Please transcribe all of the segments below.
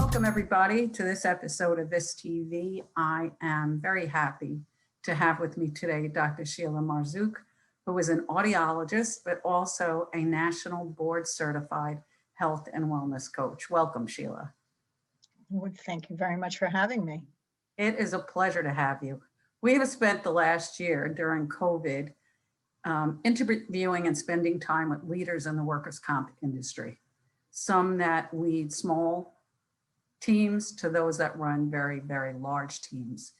Welcome everybody to this episode of VISTV. I am very happy to have with me today Dr. Sheila Marzouk, who is an audiologist, but also a national board certified health and wellness coach. Welcome, Sheila. Well, thank you very much for having me. It is a pleasure to have you. We have spent the last year during COVID interviewing and spending time with leaders in the workers' comp industry. Some that lead small teams to those that run very, very large teams.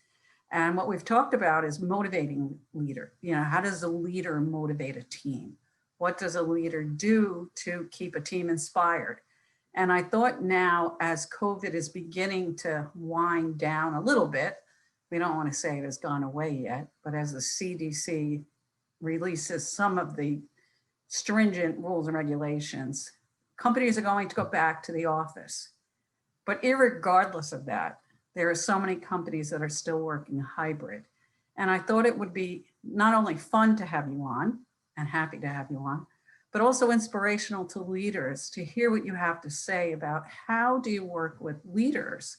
And what we've talked about is motivating leader. How does a leader motivate a team? What does a leader do to keep a team inspired? And I thought now, as COVID is beginning to wind down a little bit, we don't want to say it has gone away yet, but as the CDC releases some of the stringent rules and regulations, companies are going to go back to the office. But irregardless of that, there are so many companies that are still working hybrid. And I thought it would be not only fun to have you on, and happy to have you on, but also inspirational to leaders to hear what you have to say about how do you work with leaders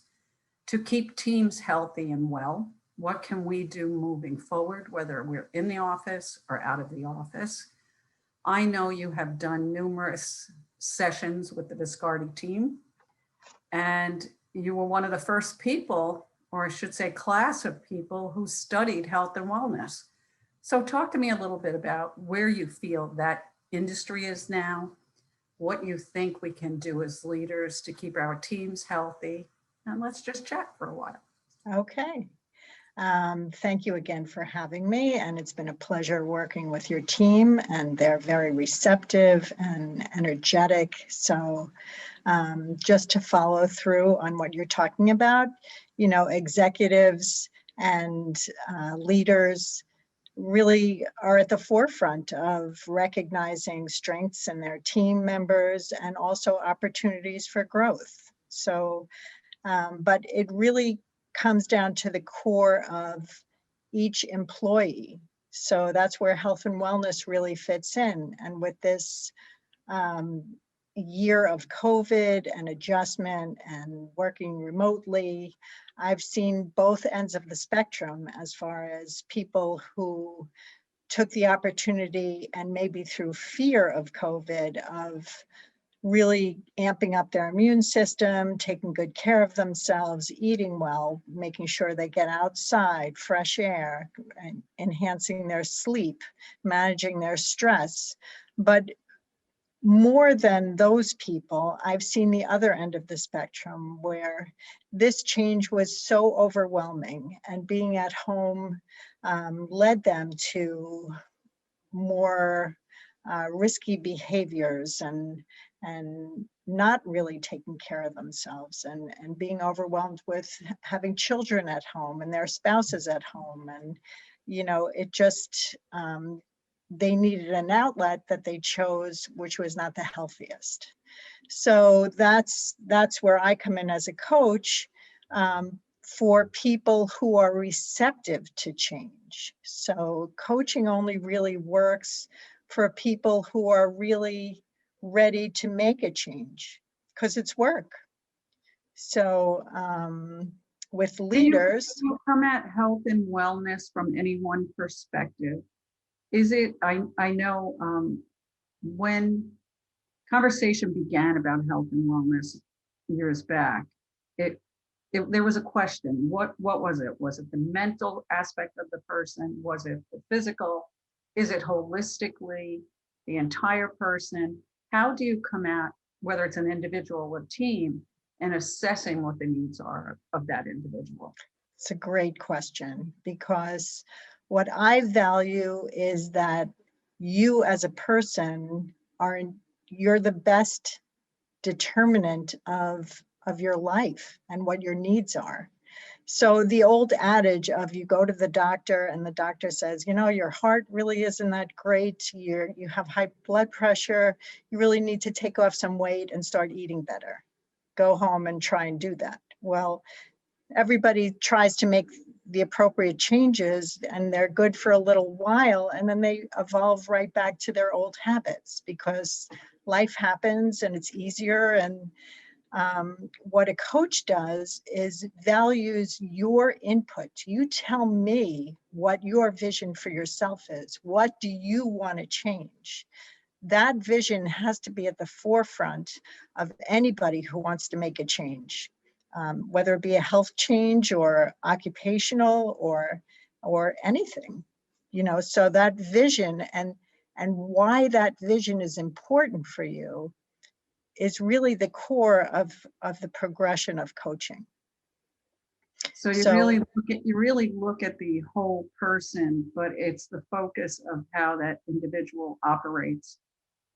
to keep teams healthy and well. What can we do moving forward, whether we're in the office or out of the office? I know you have done numerous sessions with the Viscardi team, and you were one of the first people, or I should say class of people, who studied health and wellness. So talk to me a little bit about where you feel that industry is now, what you think we can do as leaders to keep our teams healthy, and let's just chat for a while. Okay. Thank you again for having me, and it's been a pleasure working with your team, and they're very receptive and energetic. So just to follow through on what you're talking about, executives and leaders really are at the forefront of recognizing strengths in their team members and also opportunities for growth. So, but it really comes down to the core of each employee. So that's where health and wellness really fits in. And with this year of COVID and adjustment and working remotely, I've seen both ends of the spectrum as far as people who took the opportunity, and maybe through fear of COVID, of really amping up their immune system, taking good care of themselves, eating well, making sure they get outside, fresh air, and enhancing their sleep, managing their stress. But more than those people, I've seen the other end of the spectrum where this change was so overwhelming, and being at home led them to more risky behaviors and not really taking care of themselves, and being overwhelmed with having children at home and their spouses at home. And, it just, they needed an outlet that they chose, which was not the healthiest. So that's where I come in as a coach for people who are receptive to change. So coaching only really works for people who are really ready to make a change, because it's work. So with leaders, you come at health and wellness from any one perspective. Is it, I know when conversation began about health and wellness years back, there was a question. What was it? Was it the mental aspect of the person? Was it the physical? Is it holistically the entire person? How do you come at, whether it's an individual or team, and assessing what the needs are of that individual? It's a great question, because what I value is that you as a person you're the best determinant of your life and what your needs are. So the old adage of you go to the doctor and the doctor says, your heart really isn't that great, you have high blood pressure, you really need to take off some weight and start eating better. Go home and try and do that. Well, everybody tries to make the appropriate changes, and they're good for a little while, and then they evolve right back to their old habits, because life happens and it's easier. And What a coach does is values your input. You tell me what your vision for yourself is. What do you want to change? That vision has to be at the forefront of anybody who wants to make a change, whether it be a health change or occupational or anything, you know. So that vision and why that vision is important for you is really the core of the progression of coaching. So So you really look at the whole person, but it's the focus of how that individual operates,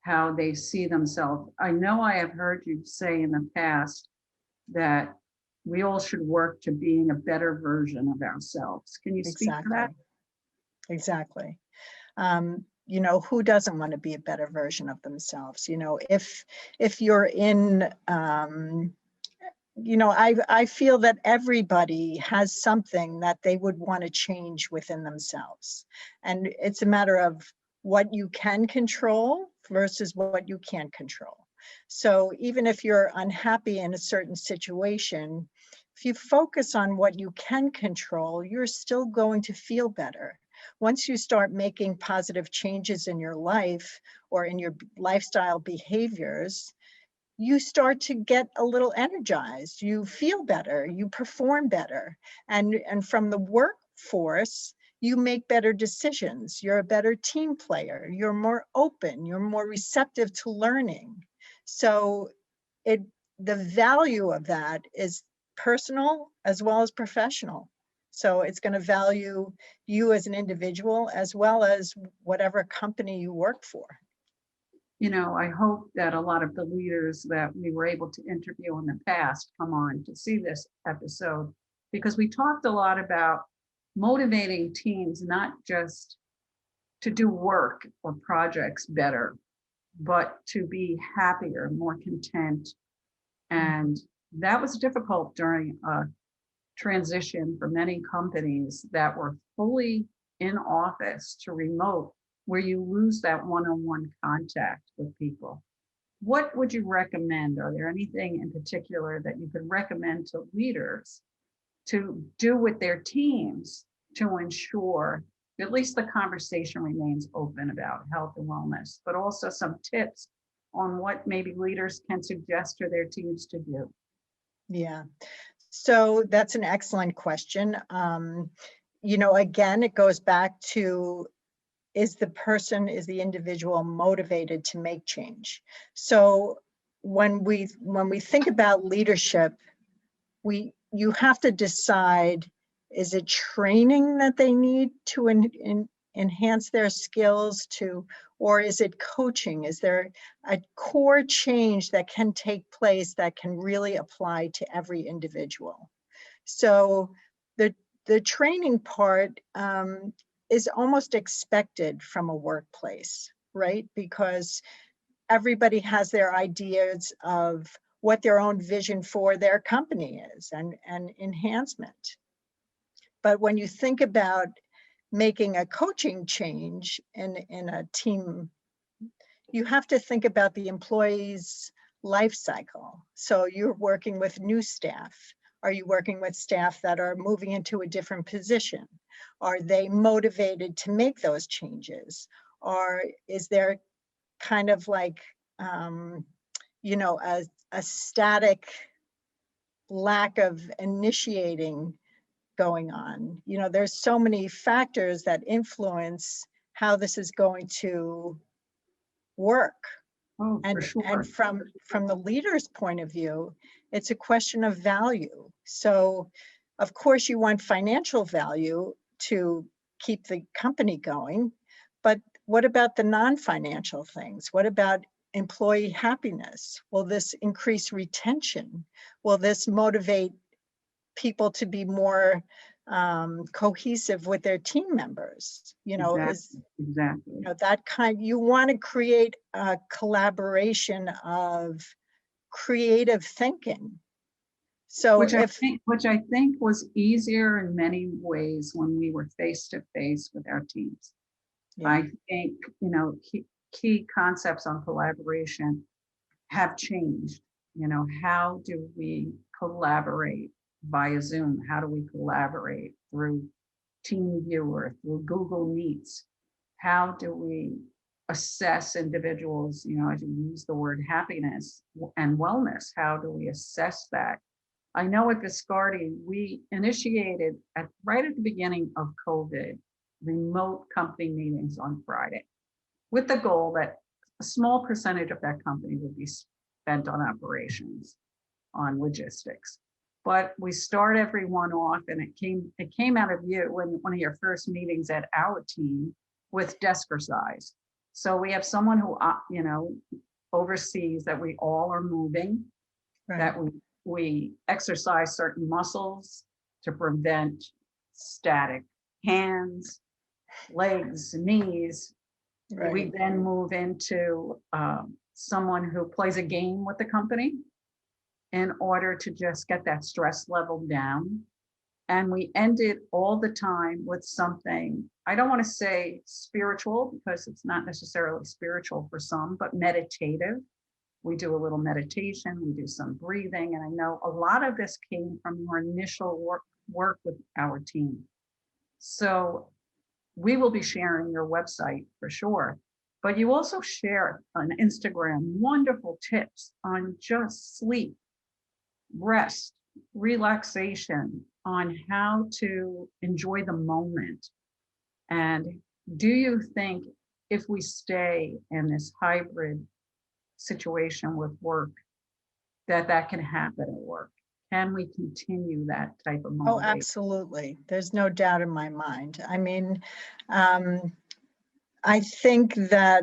how they see themselves. I know I have heard you say in the past that we all should work to being a better version of ourselves. Can you speak to that? exactly. You know, who doesn't want to be a better version of themselves? You know, if you're in, you know, I feel that everybody has something that they would want to change within themselves. And it's a matter of what you can control versus what you can't control. So even if you're unhappy in a certain situation, if you focus on what you can control, you're still going to feel better. Once you start making positive changes in your life or in your lifestyle behaviors, you start to get a little energized, you feel better, you perform better. And from the workforce, you make better decisions, you're a better team player, you're more open, you're more receptive to learning. So the value of that is personal as well as professional. So it's going to value you as an individual as well as whatever company you work for. You know, I hope that a lot of the leaders that we were able to interview in the past come on to see this episode, because we talked a lot about motivating teams, not just to do work or projects better, but to be happier, more content. And that was difficult during a transition for many companies that were fully in office to remote, where you lose that one-on-one contact with people. What would you recommend? Are there anything in particular that you could recommend to leaders to do with their teams to ensure at least the conversation remains open about health and wellness, but also some tips on what maybe leaders can suggest to their teams to do? Yeah, so that's an excellent question. You know, again, it goes back to, is the individual motivated to make change? So when we think about leadership, you have to decide, is it training that they need to enhance their skills to, or is it coaching? Is there a core change that can take place that can really apply to every individual? So the training part is almost expected from a workplace, right? Because everybody has their ideas of what their own vision for their company is and enhancement. But when you think about making a coaching change in a team, you have to think about the employee's life cycle. So you're working with new staff. Are you working with staff that are moving into a different position? Are they motivated to make those changes? Or is there kind of like, you know, a static lack of initiating going on? You know, there's so many factors that influence how this is going to work. Oh, for And sure. from the leader's point of view, it's a question of value. So of course you want financial value to keep the company going, but what about the non-financial things? What about employee happiness? Will this increase retention? Will this motivate people to be more cohesive with their team members? You know, Exactly. you know, that kind, you want to create a collaboration of creative thinking. So Which I think was easier in many ways when we were face to face with our teams. yeah, I think, you know, key concepts on collaboration have changed. You know, how do we collaborate via Zoom? How do we collaborate through TeamViewer, through Google Meets? How do we assess individuals, you know, as you use the word happiness and wellness, how do we assess that? I know at Viscardi, we initiated right at the beginning of COVID, remote company meetings on Friday, with the goal that a small percentage of that company would be spent on operations, on logistics. But we start everyone off, and it came out of you when one of your first meetings at our team with Deskercise. So we have someone who you know, oversees that we all are moving, Right. that we exercise certain muscles to prevent static hands, legs, knees. Right. We then move into someone who plays a game with the company in order to just get that stress level down. And we end it all the time with something, I don't want to say spiritual because it's not necessarily spiritual for some, but meditative. We do a little meditation, we do some breathing. And I know a lot of this came from your initial work with our team. So we will be sharing your website for sure, but you also share on Instagram wonderful tips on just sleep, rest, relaxation, on how to enjoy the moment. And do you think if we stay in this hybrid situation with work, that can happen at work? Can we continue that type of Oh, motivation? absolutely. There's no doubt in my mind. I mean, I think that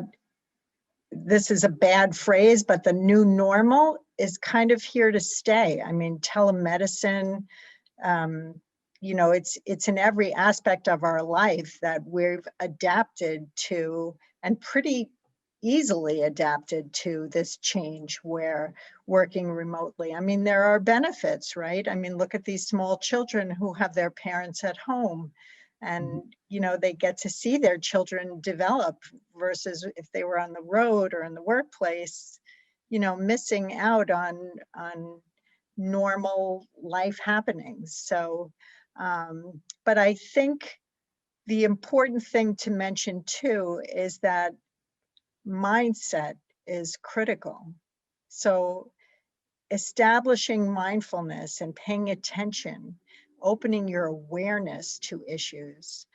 this is a bad phrase, but the new normal is kind of here to stay. I mean, telemedicine, you know, it's in every aspect of our life that we've adapted to, and pretty easily adapted to this change where working remotely. I mean, there are benefits, right? I mean, look at these small children who have their parents at home, and you know, they get to see their children develop versus if they were on the road or in the workplace, you know, missing out on normal life happenings. So but I think the important thing to mention too is that mindset is critical. So establishing mindfulness and paying attention, opening your awareness to issues.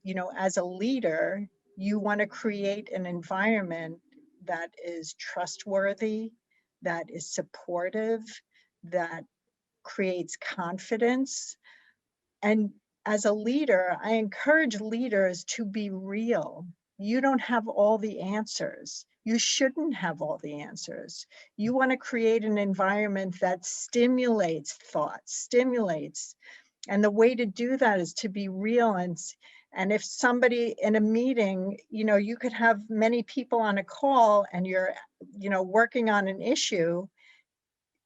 You know, as a leader, you want to create an environment that is trustworthy, that is supportive, that creates confidence. And as a leader, I encourage leaders to be real. You don't have all the answers. You shouldn't have all the answers. You want to create an environment that stimulates thought, stimulates. And the way to do that is to be real. And if somebody in a meeting, you know, you could have many people on a call and you're, you know, working on an issue,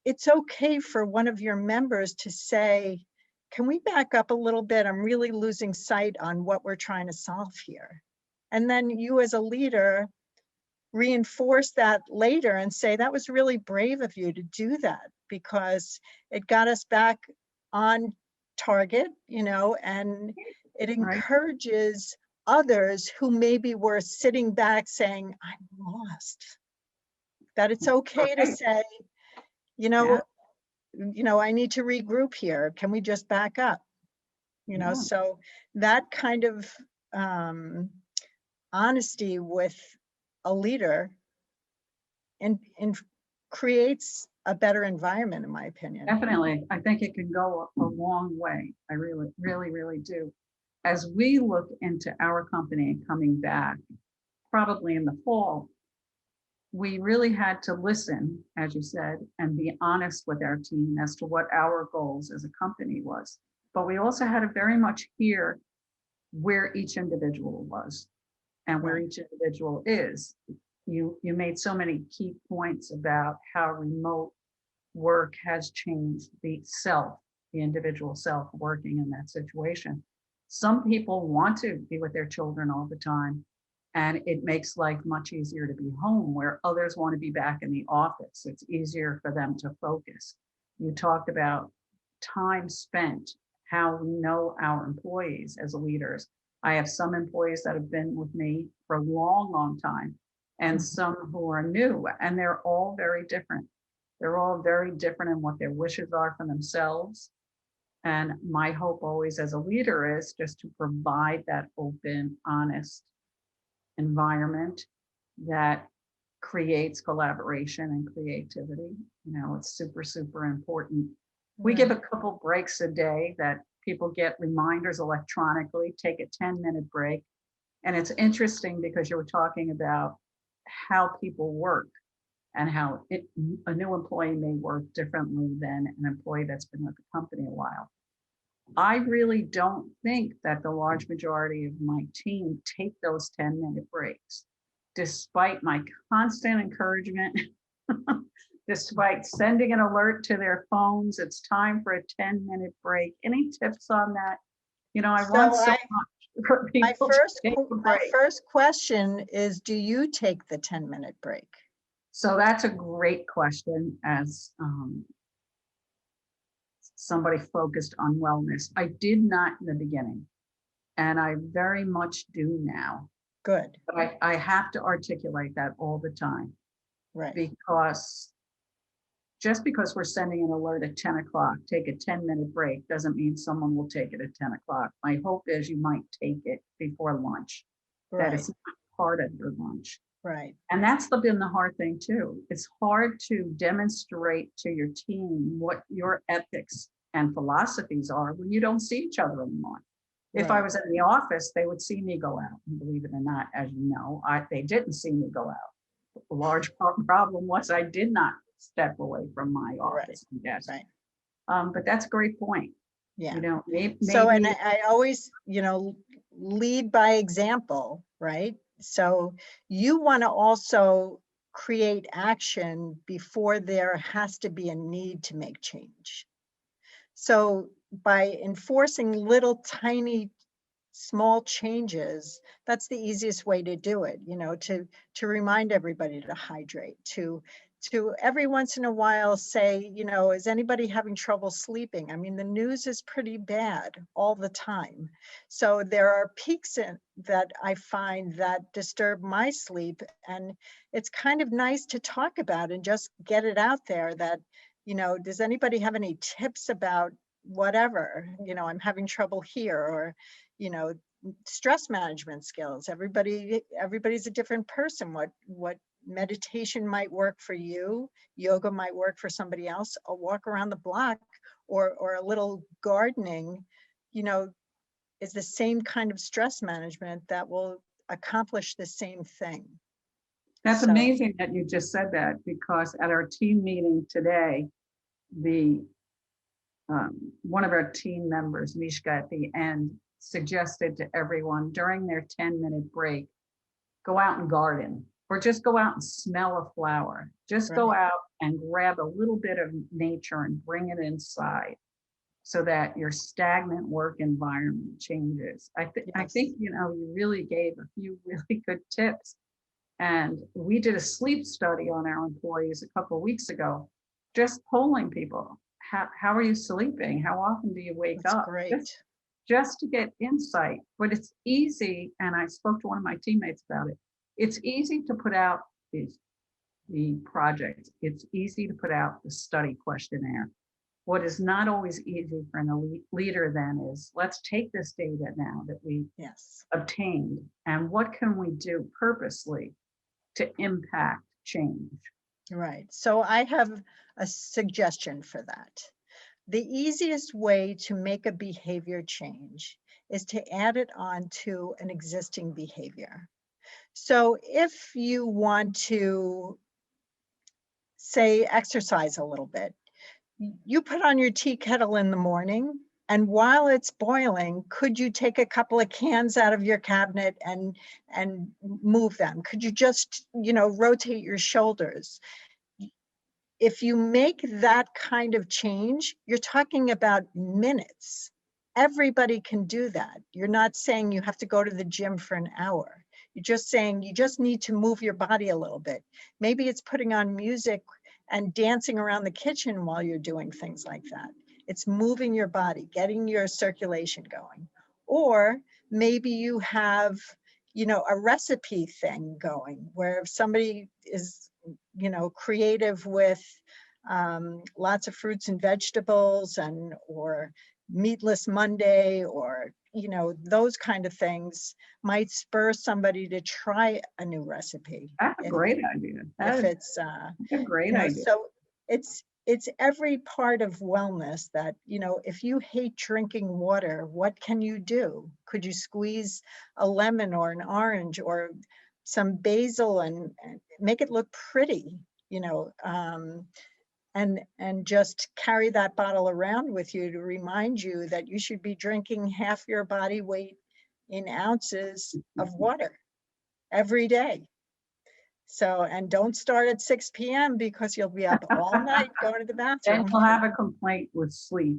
it's okay for one of your members to say, can we back up a little bit? I'm really losing sight on what we're trying to solve here. And then you as a leader reinforce that later and say, that was really brave of you to do that because it got us back on target, you know, and it Right? encourages others who maybe were sitting back saying, I'm lost. That it's okay to Right. say, you Yeah, know, I need to regroup here. Can we just back up? You know, yeah, so that kind of honesty with a leader and creates a better environment, in my opinion. definitely. I think it can go a long way. I really, really, really do. As we look into our company coming back, probably in the fall, we really had to listen, as you said, and be honest with our team as to what our goals as a company was. But we also had to very much hear where each individual was and where Right. each individual is. You made so many key points about how remote work has changed the self, the individual self working in that situation. Some people want to be with their children all the time And it makes life much easier to be home where others want to be back in the office. It's easier for them to focus. You talked about time spent, how we know our employees as leaders. I have some employees that have been with me for a long, long time, and some who are new, and they're all very different. They're all very different in what their wishes are for themselves. And my hope always as a leader is just to provide that open, honest environment that creates collaboration and creativity. It's super, super important. We give a couple breaks a day that people get reminders electronically, take a 10-minute break. And it's interesting because you were talking about how people work and how a new employee may work differently than an employee that's been with the company a while. I really don't think that the large majority of my team take those 10-minute breaks, despite my constant encouragement, despite sending an alert to their phones, it's time for a 10-minute break. Any tips on that? I want so much for people to take a break. My first question is, do you take the 10-minute break? So that's a great question as somebody focused on wellness. I did not in the beginning, and I very much do now. Good. But I have to articulate that all the time. Right. Because just because we're sending an alert at 10 o'clock, take a 10-minute break, doesn't mean someone will take it at 10 o'clock. My hope is you might take it before lunch. Right. That it's not part of your lunch. Right. And that's been the hard thing too. It's hard to demonstrate to your team what your ethics and philosophies are when you don't see each other anymore. If I was in the office, they would see me go out. And believe it or not, as you know, they didn't see me go out. The large problem was I did not step away from my office desk. Right. But that's a great point. Yeah. Maybe, so, and I always, lead by example, right? So you want to also create action before there has to be a need to make change. So by enforcing little tiny small changes, that's the easiest way to do it, to remind everybody to hydrate, to every once in a while say, is anybody having trouble sleeping? I mean, the news is pretty bad all the time. So there are peaks that I find that disturb my sleep. And it's kind of nice to talk about and just get it out there that, does anybody have any tips about whatever, I'm having trouble here, or, stress management skills. Everybody's a different person. What meditation might work for you, yoga might work for somebody else. A walk around the block or a little gardening, is the same kind of stress management that will accomplish the same thing. That's amazing that you just said that, because at our team meeting today, one of our team members, Mishka, at the end, suggested to everyone during their 10-minute break, go out and garden, or just go out and smell a flower. Just go out and grab a little bit of nature and bring it inside so that your stagnant work environment changes. I think, you really gave a few really good tips. And we did a sleep study on our employees a couple of weeks ago, just polling people. How are you sleeping? How often do you wake That's up? Great. Just to get insight. But it's easy, and I spoke to one of my teammates about it. It's easy to put out the project. It's easy to put out the study questionnaire. What is not always easy for a leader then is, let's take this data now that we obtained, and what can we do purposely to impact change? Right. So I have a suggestion for that. The easiest way to make a behavior change is to add it on to an existing behavior. So if you want to, say, exercise a little bit, you put on your tea kettle in the morning, and while it's boiling, could you take a couple of cans out of your cabinet and move them? Could you just, rotate your shoulders? If you make that kind of change, you're talking about minutes. Everybody can do that. You're not saying you have to go to the gym for an hour. You're just saying you just need to move your body a little bit. Maybe it's putting on music and dancing around the kitchen while you're doing things like that. It's moving your body, getting your circulation going. Or maybe you have, you know, a recipe thing going where if somebody is, you know, creative with lots of fruits and vegetables, and or meatless Monday, or, you know, those kind of things might spur somebody to try a new recipe. That's a great idea. That If is it's, a great you know, idea. so it's every part of wellness that, you know, if you hate drinking water, what can you do? Could you squeeze a lemon or an orange or some basil and make it look pretty, you know, and just carry that bottle around with you to remind you that you should be drinking half your body weight in ounces of water every day. So, and don't start at 6 p.m. because you'll be up all night going to the Then bathroom. you'll have a complaint with sleep.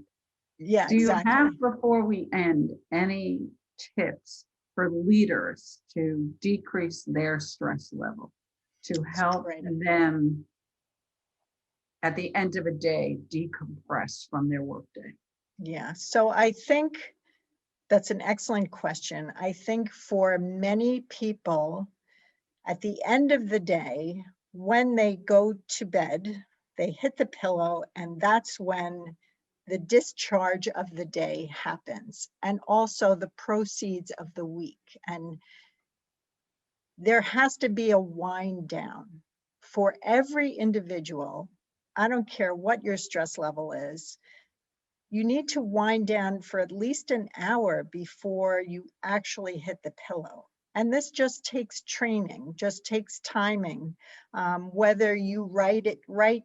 Yeah, Do you have, exactly. before we end, any tips for leaders to decrease their stress level, to help Great. them at the end of a day decompress from their workday? Yeah, so I think that's an excellent question. I think for many people, at the end of the day, when they go to bed, they hit the pillow, and that's when the discharge of the day happens, and also the proceeds of the week. And there has to be a wind down for every individual. I don't care what your stress level is. You need to wind down for at least an hour before you actually hit the pillow. And this just takes training, just takes timing. Whether you write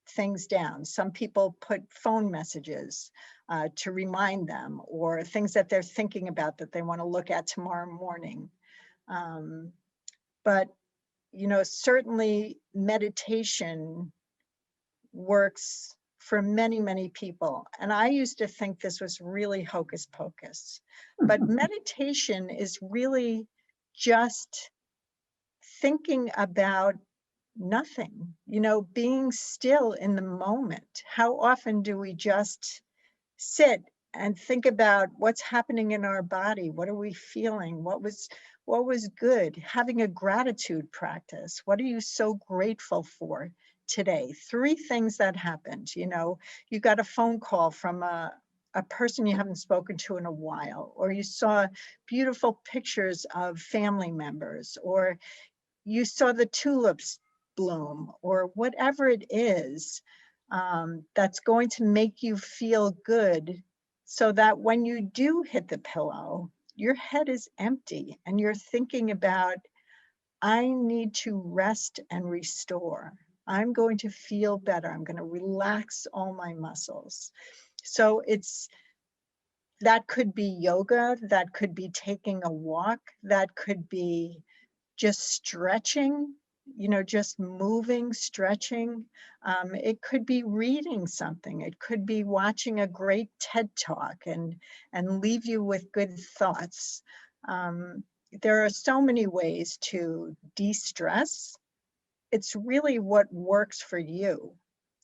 things down. Some people put phone messages to remind them, or things that they're thinking about that they want to look at tomorrow morning. But, you know, certainly meditation works for many, many people. And I used to think this was really hocus pocus, but meditation is really just thinking about nothing, you know, being still in the moment. How often do we just sit and think about what's happening in our body? What are we feeling? What was good? Having a gratitude practice. What are you so grateful for today? 3 things that happened. You know, you got a phone call from a person you haven't spoken to in a while, or you saw beautiful pictures of family members, or you saw the tulips bloom, or whatever it is that's going to make you feel good, so that when you do hit the pillow, your head is empty and you're thinking about, I need to rest and restore. I'm going to feel better. I'm going to relax all my muscles. So that could be yoga, that could be taking a walk, that could be just stretching, you know, just moving, stretching. It could be reading something. It could be watching a great TED Talk and leave you with good thoughts. There are so many ways to de-stress. It's really what works for you.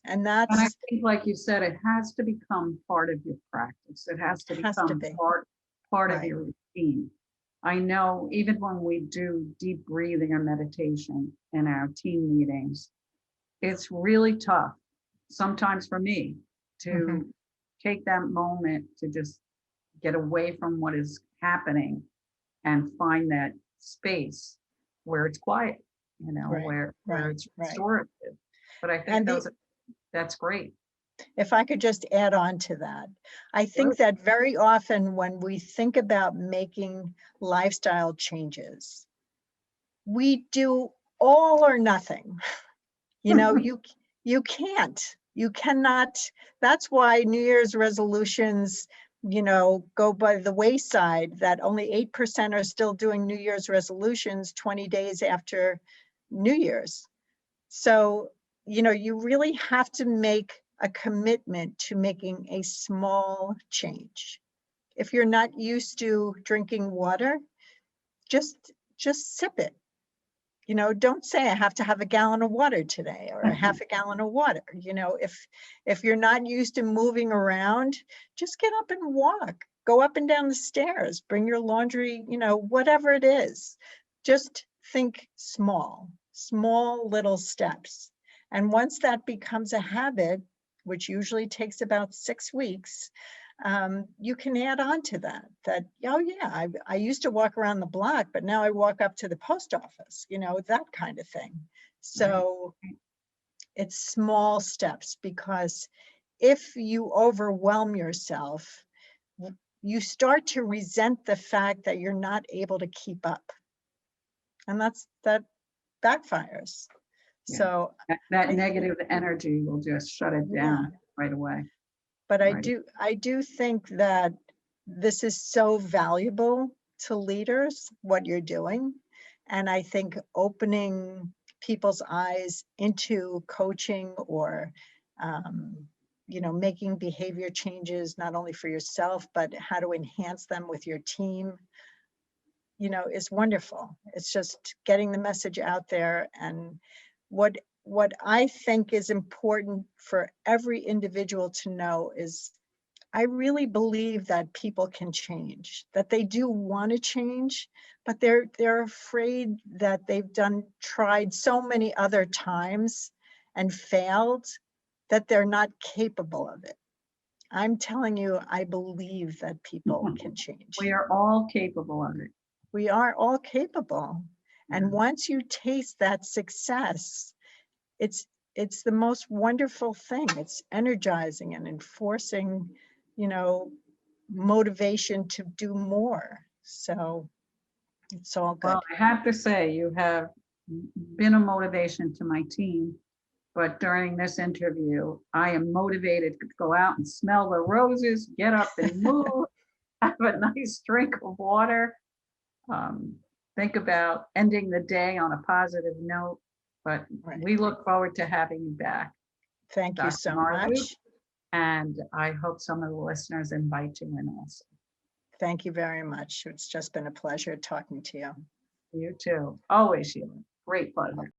And And I that's, think, like you said, it has to become part of your practice. It has to has to become be, part of right. your routine. I know even when we do deep breathing or meditation in our team meetings, it's really tough sometimes for me to Mhm. take that moment to just get away from what is happening and find that space where it's quiet, you know, Right, where right, it's right. restorative. But I think And that's great. if I could just add on to that, I Sure. think that very often when we think about making lifestyle changes, we do all or nothing. You know, you cannot. That's why New Year's resolutions, you know, go by the wayside, that only 8% are still doing New Year's resolutions 20 days after New Year's. So, you know, you really have to make a commitment to making a small change. If you're not used to drinking water, just just sip it. You know, don't say I have to have a gallon of water today or a half a gallon of water. You know, if you're not used to moving around, just get up and walk, go up and down the stairs, bring your laundry, you know, whatever it is. Just think small little steps. And once that becomes a habit, which usually takes about 6 weeks, you can add on to that, oh yeah, I used to walk around the block, but now I walk up to the post office, you know, that kind of thing. So it's small steps, because if you overwhelm yourself, you start to resent the fact that you're not able to keep up. And that backfires. Yeah. So that negative energy will just shut it down right away. But I do think that this is so valuable to leaders, what you're doing. And I think opening people's eyes into coaching or, you know, making behavior changes, not only for yourself, but how to enhance them with your team, you know, is wonderful. It's just getting the message out there. And what I think is important for every individual to know is, I really believe that people can change, that they do want to change, but they're afraid that they've tried so many other times and failed that they're not capable of it. I'm telling you, I believe that people can change. We are all capable of it. We are all capable. And once you taste that success, it's the most wonderful thing. It's energizing and enforcing, you know, motivation to do more. So it's all good. Well, I have to say, you have been a motivation to my team, but during this interview, I am motivated to go out and smell the roses, get up and move, have a nice drink of water, think about ending the day on a positive note. But we look forward to having you back. Thank you so Marzouk, much. and I hope some of the listeners invite you in also. Thank you very much. It's just been a pleasure talking to you. You too. Always, Sheila. Great pleasure.